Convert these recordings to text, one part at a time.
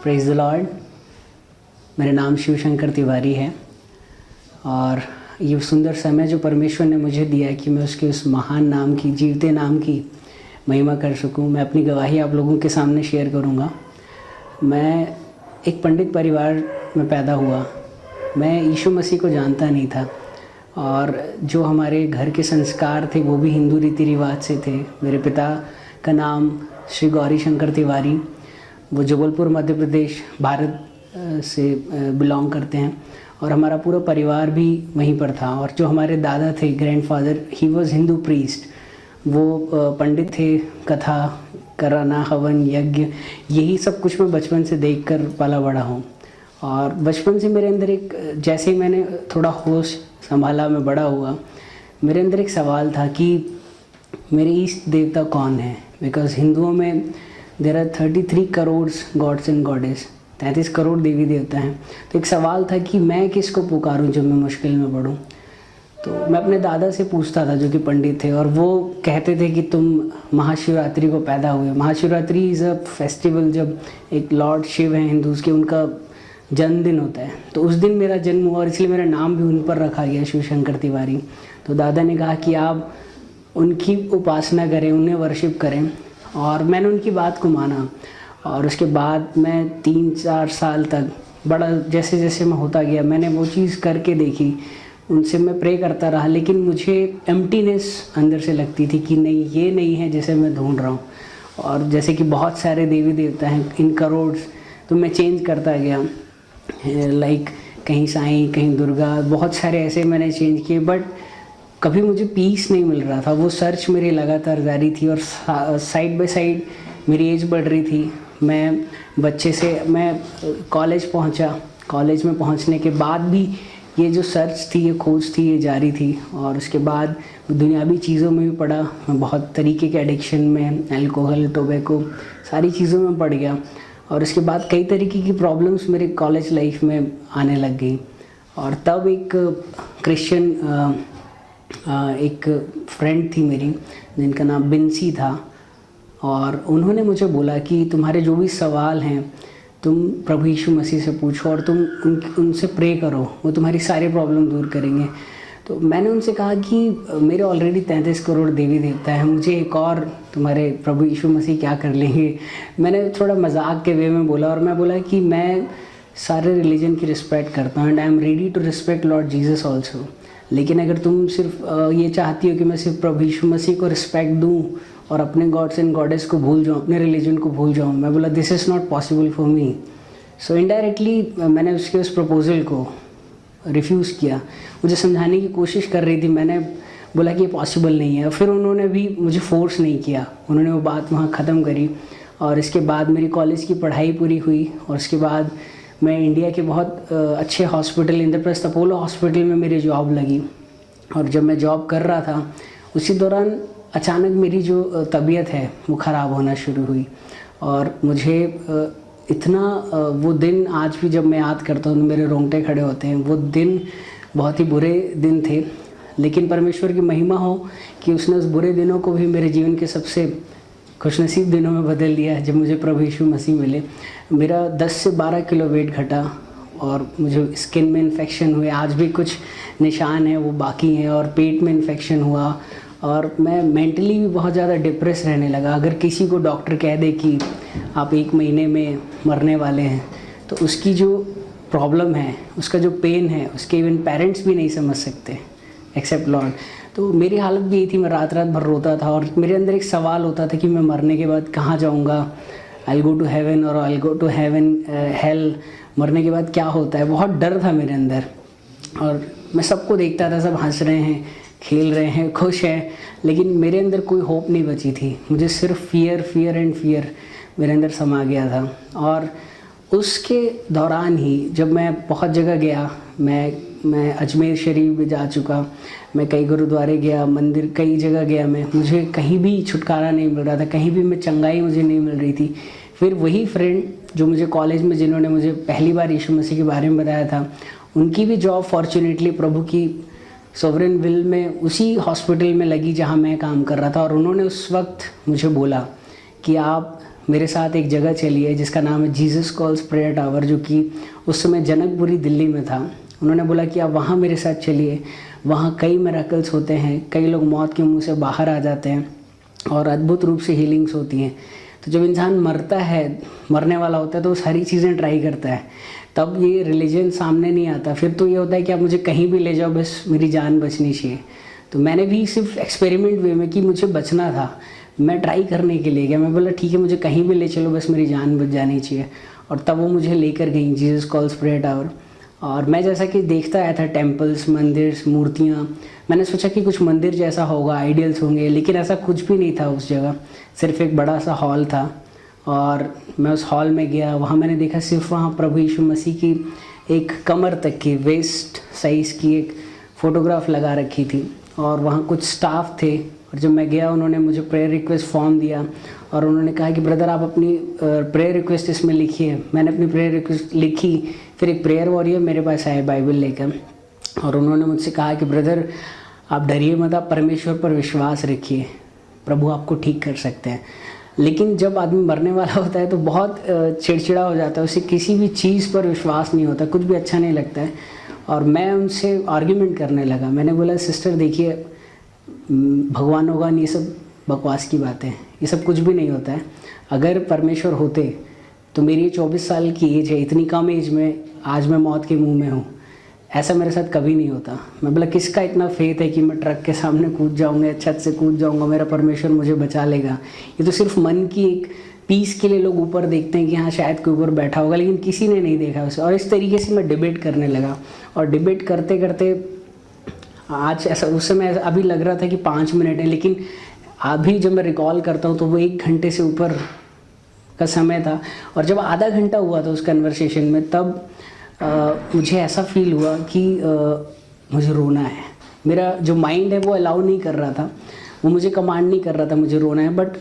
Praise the Lord. मेरा नाम शिव शंकर तिवारी है और ये सुंदर समय जो परमेश्वर ने मुझे दिया है कि मैं उसके उस महान नाम की, जीवते नाम की महिमा कर सकूं। मैं अपनी गवाही आप लोगों के सामने शेयर करूंगा। मैं एक पंडित परिवार में पैदा हुआ। मैं यीशु मसीह को जानता नहीं था और जो हमारे घर के संस्कार थे वो भी हिंदू रीति रिवाज से थे। मेरे पिता का नाम श्री गौरी शंकर तिवारी, वो जबलपुर मध्य प्रदेश भारत से बिलोंग करते हैं और हमारा पूरा परिवार भी वहीं पर था। और जो हमारे दादा थे, grandfather, he was Hindu priest, वो पंडित थे। कथा कराना, हवन, यज्ञ, यही सब कुछ मैं बचपन से देखकर पला बड़ा हूँ। और बचपन से मेरे अंदर एक, जैसे ही मैंने थोड़ा होश संभाला, मैं बड़ा हुआ, मेरे अंदर एक सवाल था कि मेरे इष्ट देवता कौन है। बिकॉज हिंदुओं में there are 33 crore gods and goddess, 33 crore देवी देवता हैं। तो एक सवाल था कि मैं किसको पुकारूं जब मैं मुश्किल में पड़ूं। तो मैं अपने दादा से पूछता था जो कि पंडित थे, और वो कहते थे कि तुम महाशिवरात्रि को पैदा हुए। महाशिवरात्रि इज़ अ फेस्टिवल जब एक लॉर्ड शिव हैं हिंदूज़ के, उनका जन्मदिन होता है। तो उस दिन मेरा जन्म हुआ और इसलिए मेरा नाम भी उन पर रखा गया, शिव शंकर तिवारी। तो दादा ने कहा कि आप उनकी उपासना करें, उन्हें वर्शिप करें, और मैंने उनकी बात को माना। और उसके बाद मैं 3-4 साल तक बड़ा जैसे जैसे मैं होता गया, मैंने वो चीज़ करके देखी, उनसे मैं प्रे करता रहा, लेकिन मुझे एम्प्टीनेस अंदर से लगती थी कि नहीं, ये नहीं है जिसे मैं ढूंढ रहा हूँ। और जैसे कि बहुत सारे देवी देवता हैं इन करोड़, तो मैं चेंज करता गया, लाइक कहीं साईं, कहीं दुर्गा, बहुत सारे ऐसे मैंने चेंज किए, बट कभी मुझे पीस नहीं मिल रहा था। वो सर्च मेरी लगातार जारी थी और साइड बाय साइड मेरी एज बढ़ रही थी। मैं बच्चे से मैं कॉलेज पहुंचा, कॉलेज में पहुंचने के बाद भी ये जो सर्च थी, ये खोज थी, ये जारी थी। और उसके बाद दुनियावी चीज़ों में भी पड़ा, मैं बहुत तरीके के एडिक्शन में, अल्कोहल, टोबैको, सारी चीज़ों में पड़ गया। और उसके बाद कई तरीके की प्रॉब्लम्स मेरे कॉलेज लाइफ में आने लग गई। और तब एक क्रिश्चियन एक फ्रेंड थी मेरी, जिनका नाम बिंसी था, और उन्होंने मुझे बोला कि तुम्हारे जो भी सवाल हैं तुम प्रभु यीशु मसीह से पूछो और तुम उनसे प्रे करो, वो तुम्हारी सारी प्रॉब्लम दूर करेंगे। तो मैंने उनसे कहा कि मेरे ऑलरेडी 33 करोड़ देवी देवता हैं, मुझे एक और तुम्हारे प्रभु यीशु मसीह क्या कर लेंगे। मैंने थोड़ा मजाक के वे में बोला, और मैं बोला कि मैं सारे रिलीजन की रिस्पेक्ट करता हूँ and I am ready to respect Lord Jesus also. लेकिन अगर तुम सिर्फ ये चाहती हो कि मैं सिर्फ प्रभु यीशु मसीह को रिस्पेक्ट दूँ और अपने गॉड्स एंड गॉडेस को भूल जाऊँ, अपने रिलीजन को भूल जाऊँ, मैं बोला this is not possible for me. So indirectly मैंने उसके उस प्रपोज़ल को रिफ्यूज़ किया। मुझे समझाने की कोशिश कर रही थी, मैंने बोला कि ये पॉसिबल नहीं है। फिर उन्होंने भी मुझे फोर्स नहीं किया, उन्होंने वो बात वहाँ ख़त्म करी। और इसके बाद मेरी कॉलेज की पढ़ाई पूरी हुई और उसके बाद मैं इंडिया के बहुत अच्छे हॉस्पिटल, इंद्रप्रस्थ अपोलो हॉस्पिटल में मेरी जॉब लगी। और जब मैं जॉब कर रहा था उसी दौरान अचानक मेरी जो तबीयत है वो ख़राब होना शुरू हुई। और मुझे इतना वो दिन आज भी जब मैं याद करता हूँ तो मेरे रोंगटे खड़े होते हैं। वो दिन बहुत ही बुरे दिन थे, लेकिन परमेश्वर की महिमा हो कि उसने उस बुरे दिनों को भी मेरे जीवन के सबसे खुशनसीब दिनों में बदल दिया जब मुझे प्रभु यीशु मसीह मिले। मेरा 10 से 12 किलो वेट घटा और मुझे स्किन में इन्फेक्शन हुए, आज भी कुछ निशान हैं वो बाकी हैं, और पेट में इन्फेक्शन हुआ। और मैं मेंटली भी बहुत ज़्यादा डिप्रेस रहने लगा। अगर किसी को डॉक्टर कह दे कि आप 1 महीने में मरने वाले हैं, तो उसकी जो प्रॉब्लम है, उसका जो पेन है, उसके इवन पेरेंट्स भी नहीं समझ सकते एक्सेप्ट लॉर्ड। तो मेरी हालत भी यही थी, मैं रात रात भर रोता था और मेरे अंदर एक सवाल होता था कि मैं मरने के बाद कहाँ जाऊँगा, आई गो टू हेवन और आई गो टू हेवन हेल, मरने के बाद क्या होता है। बहुत डर था मेरे अंदर और मैं सबको देखता था, सब हंस रहे हैं, खेल रहे हैं, खुश हैं, लेकिन मेरे अंदर कोई होप नहीं बची थी। मुझे सिर्फ फियर एंड फियर मेरे अंदर समा गया था। और उसके दौरान ही जब मैं बहुत जगह गया, मैं अजमेर शरीफ भी जा चुका, मैं कई गुरुद्वारे गया, मंदिर, कई जगह गया, मैं मुझे कहीं भी छुटकारा नहीं मिल रहा था, कहीं भी मैं चंगाई मुझे नहीं मिल रही थी। फिर वही फ्रेंड जो मुझे कॉलेज में, जिन्होंने मुझे पहली बार यीशु मसीह के बारे में बताया था, उनकी भी जॉब फॉर्चुनेटली प्रभु की सोवरेन विल में उसी हॉस्पिटल में लगी जहाँ मैं काम कर रहा था। और उन्होंने उस वक्त मुझे बोला कि आप मेरे साथ एक जगह चली है जिसका नाम है जीसस कॉल्स प्रेयर टावर, जो कि उस समय जनकपुरी दिल्ली में था। उन्होंने बोला कि आप वहाँ मेरे साथ चलिए, वहाँ कई मिरेकल्स होते हैं, कई लोग मौत के मुंह से बाहर आ जाते हैं और अद्भुत रूप से हीलिंग्स होती हैं। तो जब इंसान मरता है, मरने वाला होता है, तो वो सारी चीज़ें ट्राई करता है, तब ये रिलीजन सामने नहीं आता। फिर तो ये होता है कि आप मुझे कहीं भी ले जाओ, बस मेरी जान बचनी चाहिए। तो मैंने भी सिर्फ एक्सपेरिमेंट वे में कि मुझे बचना था, मैं ट्राई करने के लिए गया। मैं बोला ठीक है, मुझे कहीं भी ले चलो, बस मेरी जान बच जानी चाहिए। और तब वो मुझे लेकर गई जीसस कॉल्स प्रेयर टावर। और मैं जैसा कि देखता आया था टेम्पल्स, मंदिर, मूर्तियाँ, मैंने सोचा कि कुछ मंदिर जैसा होगा, आइडियल्स होंगे, लेकिन ऐसा कुछ भी नहीं था उस जगह। सिर्फ एक बड़ा सा हॉल था और मैं उस हॉल में गया। वहाँ मैंने देखा सिर्फ वहाँ प्रभु यीशु मसीह की एक कमर तक की वेस्ट साइज़ की एक फ़ोटोग्राफ लगा रखी थी और वहाँ कुछ स्टाफ थे। और जब मैं गया, उन्होंने मुझे प्रेयर रिक्वेस्ट फॉर्म दिया और उन्होंने कहा कि ब्रदर आप अपनी प्रेयर रिक्वेस्ट इसमें लिखिए। मैंने अपनी प्रेयर रिक्वेस्ट लिखी। फिर एक प्रेयर वॉरियर मेरे पास आए बाइबल लेकर और उन्होंने मुझसे कहा कि ब्रदर आप डरिए मत, आप परमेश्वर पर विश्वास रखिए, प्रभु आपको ठीक कर सकते हैं। लेकिन जब आदमी मरने वाला होता है तो बहुत चिड़चिड़ा हो जाता है, उसे किसी भी चीज़ पर विश्वास नहीं होता, कुछ भी अच्छा नहीं लगता है। और मैं उनसे आर्ग्यूमेंट करने लगा। मैंने बोला सिस्टर देखिए, भगवान भगवान ये सब बकवास की बातें हैं, ये सब कुछ भी नहीं होता है। अगर परमेश्वर होते तो मेरी 24 साल की एज है, इतनी कम एज में आज मैं मौत के मुंह में हूँ, ऐसा मेरे साथ कभी नहीं होता। मैं बोला किसका इतना फेथ है कि मैं ट्रक के सामने कूद जाऊँगा, छत से कूद जाऊँगा, मेरा परमेश्वर मुझे बचा लेगा। ये तो सिर्फ मन की एक पीस के लिए लोग ऊपर देखते हैं कि हाँ शायद कोई ऊपर बैठा होगा, लेकिन किसी ने नहीं देखा उसे। और इस तरीके से मैं डिबेट करने लगा और डिबेट करते करते आज ऐसा, उस समय अभी लग रहा था कि 5 मिनट है, लेकिन अभी जब मैं रिकॉल करता हूँ तो वो 1 घंटे से ऊपर का समय था। और जब आधा घंटा हुआ था उस कन्वर्सेशन में, तब मुझे ऐसा फील हुआ कि मुझे रोना है। मेरा जो माइंड है वो अलाउ नहीं कर रहा था, वो मुझे कमांड नहीं कर रहा था मुझे रोना है। But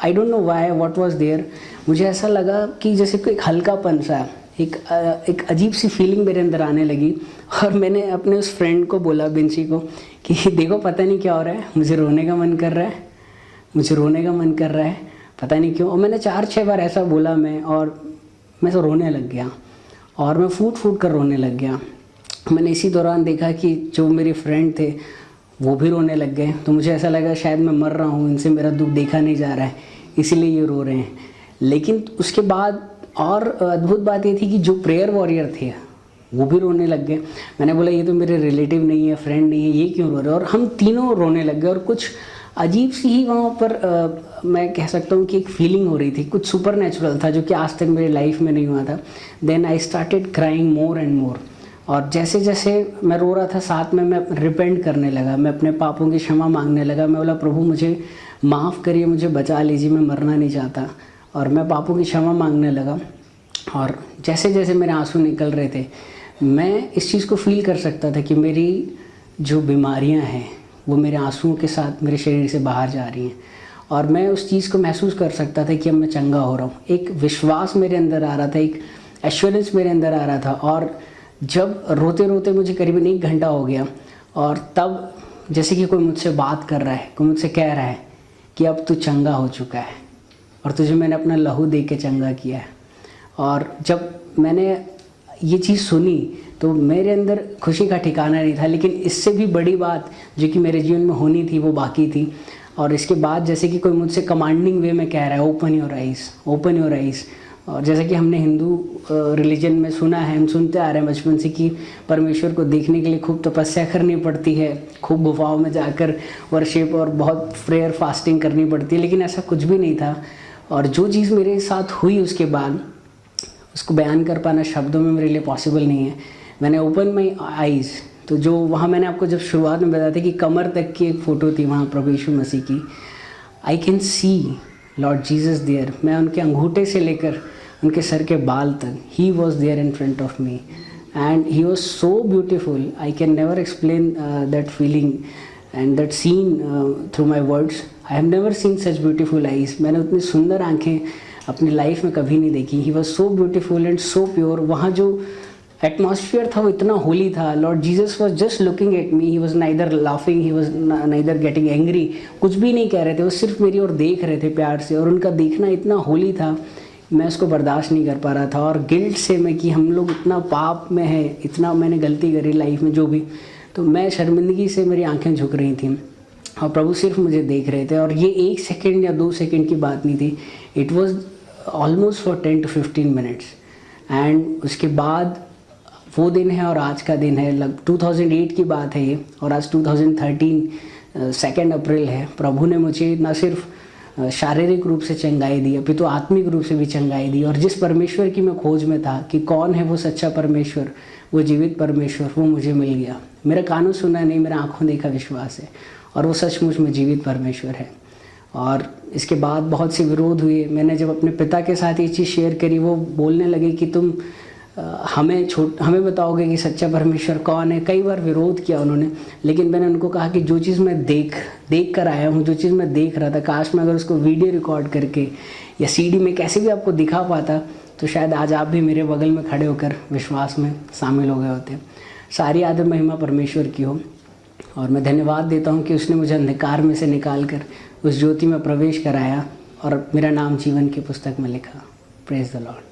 I don't know why, what was there, मुझे ऐसा लगा कि जैसे कोई हल्कापन सा, एक अजीब सी फीलिंग मेरे अंदर आने लगी। और मैंने अपने उस फ्रेंड को बोला, बिंसी को, कि देखो पता नहीं क्या हो रहा है, मुझे रोने का मन कर रहा है, मुझे रोने का मन कर रहा है, पता नहीं क्यों। और मैंने 4-6 बार ऐसा बोला और मैं तो रोने लग गया और मैं फूट कर रोने लग गया। मैंने इसी दौरान देखा कि जो मेरे फ्रेंड थे वो भी रोने लग गए। तो मुझे ऐसा लगा शायद मैं मर रहा हूँ, इनसे मेरा दुख देखा नहीं जा रहा है, इसीलिए ये रो रहे हैं। लेकिन उसके बाद और अद्भुत बात ये थी कि जो प्रेयर वॉरियर थे वो भी रोने लग गए। मैंने बोला ये तो मेरे रिलेटिव नहीं है, फ्रेंड नहीं है, ये क्यों रो रहे हैं? और हम तीनों रोने लग गए। और कुछ अजीब सी ही वहाँ पर मैं कह सकता हूँ कि एक फीलिंग हो रही थी, कुछ सुपर नेचुरल था जो कि आज तक मेरी लाइफ में नहीं हुआ था। Then I started crying more and more. और जैसे जैसे मैं रो रहा था, साथ में मैं रिपेंट करने लगा, मैं अपने पापों की क्षमा मांगने लगा। मैं बोला प्रभु मुझे माफ़ करिए, मुझे बचा लीजिए, मैं मरना नहीं चाहता। और मैं पापों की क्षमा मांगने लगा। और जैसे जैसे मेरे आंसू निकल रहे थे, मैं इस चीज़ को फील कर सकता था कि मेरी जो बीमारियां हैं वो मेरे आंसुओं के साथ मेरे शरीर से बाहर जा रही हैं। और मैं उस चीज़ को महसूस कर सकता था कि अब मैं चंगा हो रहा हूँ। एक विश्वास मेरे अंदर आ रहा था, एक एश्योरेंस मेरे अंदर आ रहा था। और जब रोते रोते मुझे करीबन 1 घंटा हो गया, और तब जैसे कि कोई मुझसे बात कर रहा है, कोई मुझसे कह रहा है कि अब तू चंगा हो चुका है और तुझे मैंने अपना लहू दे के चंगा किया है। और जब मैंने ये चीज़ सुनी तो मेरे अंदर खुशी का ठिकाना नहीं था। लेकिन इससे भी बड़ी बात जो कि मेरे जीवन में होनी थी वो बाकी थी। और इसके बाद जैसे कि कोई मुझसे कमांडिंग वे में कह रहा है open your eyes, open your eyes. और जैसे कि हमने हिंदू रिलीजन में सुना है, हम सुनते आ रहे हैं बचपन से कि परमेश्वर को देखने के लिए खूब तपस्या करनी पड़ती है, खूब गुफाओं में जाकर वर्शिप और बहुत प्रेयर फास्टिंग करनी पड़ती है। लेकिन ऐसा कुछ भी नहीं था। और जो चीज़ मेरे साथ हुई उसके बाद, उसको बयान कर पाना शब्दों में मेरे लिए पॉसिबल नहीं है। मैंने ओपन माई आइज़, तो जो वहाँ मैंने आपको जब शुरुआत में बताया था कि कमर तक की एक फ़ोटो थी वहाँ प्रभु यीशु मसीह की, I can see lord Jesus there. मैं उनके अंगूठे से लेकर उनके सर के बाल तक, he was there in front of me and he was so beautiful. I can never explain that feeling and that scene through my words. I have never seen such beautiful eyes. मैंने उतनी सुंदर आँखें अपनी life में कभी नहीं देखी। ही was so beautiful and so pure. वहाँ जो एटमॉस्फेयर था वो इतना होली था। Lord Jesus was just looking at me, he was neither laughing, he was neither getting angry, कुछ भी नहीं कह रहे थे, वो सिर्फ मेरी ओर देख रहे थे प्यार से। और उनका देखना इतना होली था, मैं उसको बर्दाश्त नहीं कर पा रहा था। और गिल्ट से मैं कि हम लोग इतना पाप में है, इतना मैंने गलती करी लाइफ में जो भी, तो मैं शर्मिंदगी से मेरी आंखें झुक रही थी और प्रभु सिर्फ मुझे देख रहे थे। और ये 1 सेकेंड या 2 सेकेंड की बात नहीं थी, it was almost for 10 to 15 minutes. And उसके बाद वो दिन है और आज का दिन है, 2008 की बात है ये, और आज 2013 2 अप्रैल है। प्रभु ने मुझे न सिर्फ शारीरिक रूप से चंगाई दी, अभी तो आत्मिक रूप से भी चंगाई दी। और जिस परमेश्वर की मैं खोज में था कि कौन है वो सच्चा परमेश्वर, वो जीवित परमेश्वर, वो मुझे मिल गया। मेरा कानों सुना नहीं, मेरा आंखों देखा विश्वास है, और वो सचमुच में जीवित परमेश्वर है। और इसके बाद बहुत से विरोध हुए। मैंने जब अपने पिता के साथ ये चीज़ शेयर करी, वो बोलने लगे कि तुम हमें बताओगे कि सच्चा परमेश्वर कौन है। कई बार विरोध किया उन्होंने, लेकिन मैंने उनको कहा कि जो चीज़ मैं देख कर आया हूँ, जो चीज़ मैं देख रहा था, काश मैं अगर उसको वीडियो रिकॉर्ड करके या सीडी में कैसे भी आपको दिखा पाता, तो शायद आज आप भी मेरे बगल में खड़े होकर विश्वास में शामिल हो गए होते। सारी आदर महिमा परमेश्वर की हो, और मैं धन्यवाद देता हूँ कि उसने मुझे अंधकार में से निकाल कर उस ज्योति में प्रवेश कराया और मेरा नाम जीवन की पुस्तक में लिखा। Praise the Lord.